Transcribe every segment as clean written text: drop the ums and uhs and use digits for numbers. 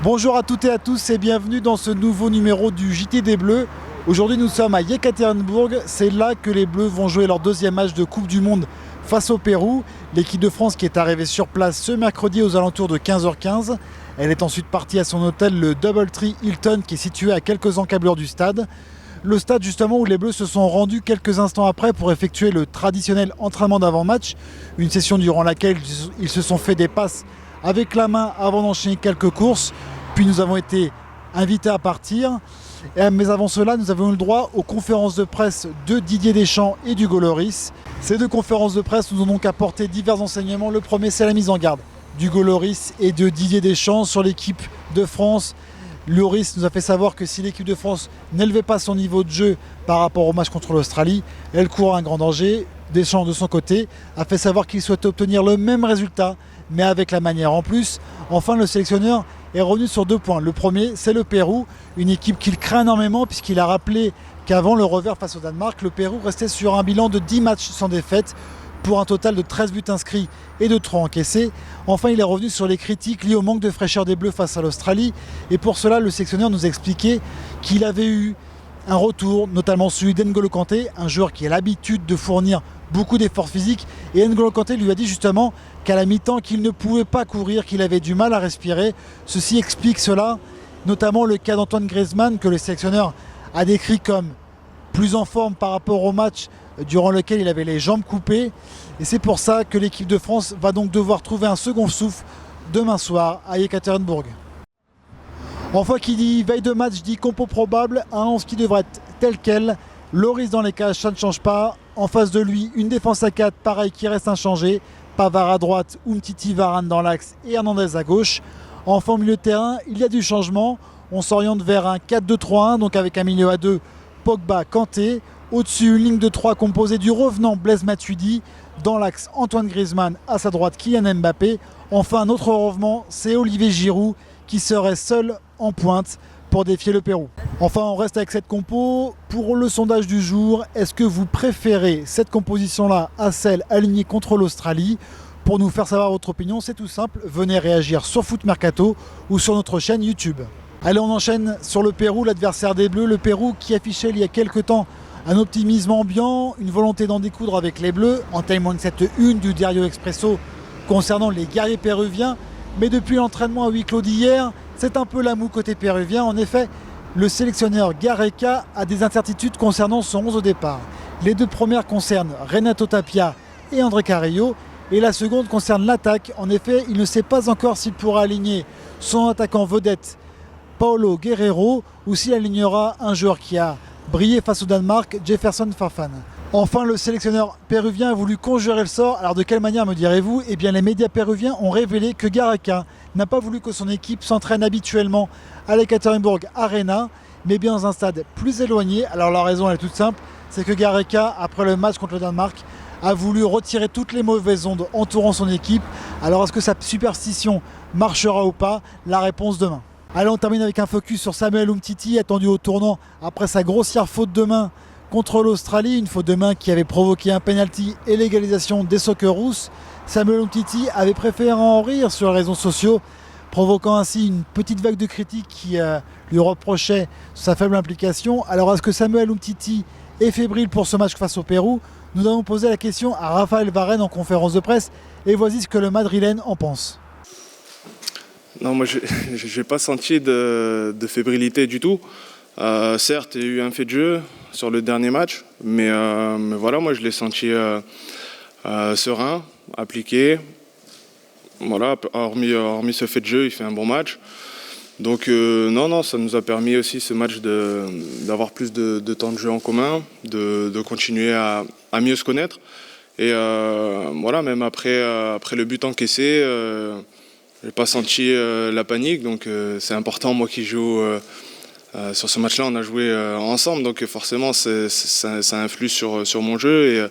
Bonjour à toutes et à tous et bienvenue dans ce nouveau numéro du JT des Bleus. Aujourd'hui nous sommes à Yekaterinbourg, c'est là que les Bleus vont jouer leur deuxième match de Coupe du Monde face au Pérou. L'équipe de France qui est arrivée sur place ce mercredi aux alentours de 15h15. Elle est ensuite partie à son hôtel, le Doubletree Hilton, qui est situé à quelques encablures du stade. Le stade justement où les Bleus se sont rendus quelques instants après pour effectuer le traditionnel entraînement d'avant-match. Une session durant laquelle ils se sont fait des passes avec la main avant d'enchaîner quelques courses. Puis nous avons été invités à partir. Mais avant cela, nous avons eu le droit aux conférences de presse de Didier Deschamps et d'Hugo Lloris. Ces deux conférences de presse nous ont donc apporté divers enseignements. Le premier, c'est la mise en garde d'Hugo Lloris et de Didier Deschamps sur l'équipe de France. Lloris nous a fait savoir que si l'équipe de France n'élevait pas son niveau de jeu par rapport au match contre l'Australie, elle court un grand danger. Deschamps, de son côté, a fait savoir qu'il souhaitait obtenir le même résultat, mais avec la manière en plus. Enfin, le sélectionneur est revenu sur 2 points. Le premier, c'est le Pérou, une équipe qu'il craint énormément puisqu'il a rappelé qu'avant le revers face au Danemark, le Pérou restait sur un bilan de 10 matchs sans défaite pour un total de 13 buts inscrits et de 3 encaissés. Enfin, il est revenu sur les critiques liées au manque de fraîcheur des Bleus face à l'Australie. Et pour cela, le sélectionneur nous a expliqué qu'il avait eu un retour, notamment celui d'N'Golo Kanté, un joueur qui a l'habitude de fournir beaucoup d'efforts physiques. Et N'Golo Kanté lui a dit justement qu'à la mi-temps, qu'il ne pouvait pas courir, qu'il avait du mal à respirer. Ceci explique cela, notamment le cas d'Antoine Griezmann, que le sélectionneur a décrit comme plus en forme par rapport au match durant lequel il avait les jambes coupées. Et c'est pour ça que l'équipe de France va donc devoir trouver un second souffle demain soir à Yekaterinbourg. Enfin, qui dit veille de match dit compo probable, un 11 qui devrait être tel quel. Lloris dans les cages, ça ne change pas. En face de lui, une défense à 4, pareil, qui reste inchangée. Pavard à droite, Umtiti, Varane dans l'axe et Hernandez à gauche. Enfin, au milieu de terrain, il y a du changement. On s'oriente vers un 4-2-3-1, donc avec un milieu à 2, Pogba, Kanté. Au-dessus, une ligne de 3 composée du revenant Blaise Matuidi. Dans l'axe, Antoine Griezmann, à sa droite, Kylian Mbappé. Enfin, un autre revenant, c'est Olivier Giroud qui serait seul en pointe pour défier le Pérou. Enfin, on reste avec cette compo. Pour le sondage du jour, est-ce que vous préférez cette composition-là à celle alignée contre l'Australie? Pour nous faire savoir votre opinion, c'est tout simple. Venez réagir sur Foot Mercato ou sur notre chaîne YouTube. Allez, on enchaîne sur le Pérou, l'adversaire des Bleus. Le Pérou qui affichait il y a quelques temps un optimisme ambiant, une volonté d'en découdre avec les Bleus, en témoigne cette une du Diario Expresso concernant les guerriers péruviens. Mais depuis l'entraînement à huis clos d'hier, c'est un peu la moue côté péruvien. En effet, le sélectionneur Gareca a des incertitudes concernant son 11 au départ. Les deux premières concernent Renato Tapia et André Carrillo, et la seconde concerne l'attaque. En effet, il ne sait pas encore s'il pourra aligner son attaquant vedette Paulo Guerrero ou s'il alignera un joueur qui a brillé face au Danemark, Jefferson Farfan. Enfin, le sélectionneur péruvien a voulu conjurer le sort. Alors de quelle manière, me direz-vous? Eh bien, les médias péruviens ont révélé que Gareca n'a pas voulu que son équipe s'entraîne habituellement à l'Ekaterinbourg Arena, mais bien dans un stade plus éloigné. Alors la raison elle est toute simple, c'est que Gareca, après le match contre le Danemark, a voulu retirer toutes les mauvaises ondes entourant son équipe. Alors est-ce que sa superstition marchera ou pas? La réponse demain. Allez, on termine avec un focus sur Samuel Umtiti, attendu au tournant après sa grossière faute de main contre l'Australie, une faute de main qui avait provoqué un penalty et l'égalisation des Socceroos. Samuel Umtiti avait préféré en rire sur les réseaux sociaux, provoquant ainsi une petite vague de critiques qui lui reprochait sa faible implication. Alors est-ce que Samuel Umtiti est fébrile pour ce match face au Pérou? Nous avons posé la question à Raphaël Varane en conférence de presse et voici ce que le Madrilène en pense. Non, moi je n'ai pas senti de fébrilité du tout. Certes, il y a eu un fait de jeu sur le dernier match, mais voilà, moi je l'ai senti serein, appliqué. Voilà, hormis ce fait de jeu, il fait un bon match. Donc non, ça nous a permis aussi ce match d'avoir plus de temps de jeu en commun, de continuer à mieux se connaître. Et voilà, même après le but encaissé, j'ai pas senti la panique. Donc c'est important, moi qui joue sur ce match-là, on a joué ensemble, donc forcément ça influe sur mon jeu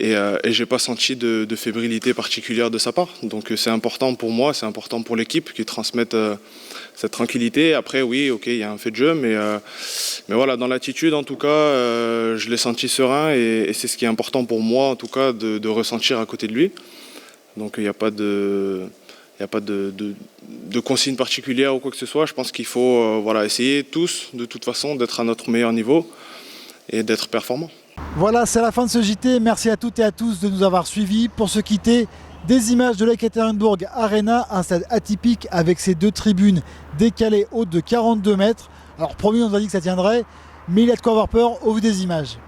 et j'ai pas senti de fébrilité particulière de sa part. Donc c'est important pour moi, c'est important pour l'équipe qui transmette cette tranquillité. Après oui, ok, il y a un fait de jeu, mais voilà, dans l'attitude en tout cas, je l'ai senti serein et c'est ce qui est important pour moi en tout cas de ressentir à côté de lui. Donc il n'y a pas de n'y a pas de consigne particulière ou quoi que ce soit. Je pense qu'il faut essayer tous, de toute façon, d'être à notre meilleur niveau et d'être performants. Voilà, c'est la fin de ce JT. Merci à toutes et à tous de nous avoir suivis. Pour se quitter, des images de l'Ekaterinbourg Arena, un stade atypique avec ses 2 tribunes décalées hautes de 42 mètres. Alors promis, on nous a dit que ça tiendrait, mais il y a de quoi avoir peur au vu des images.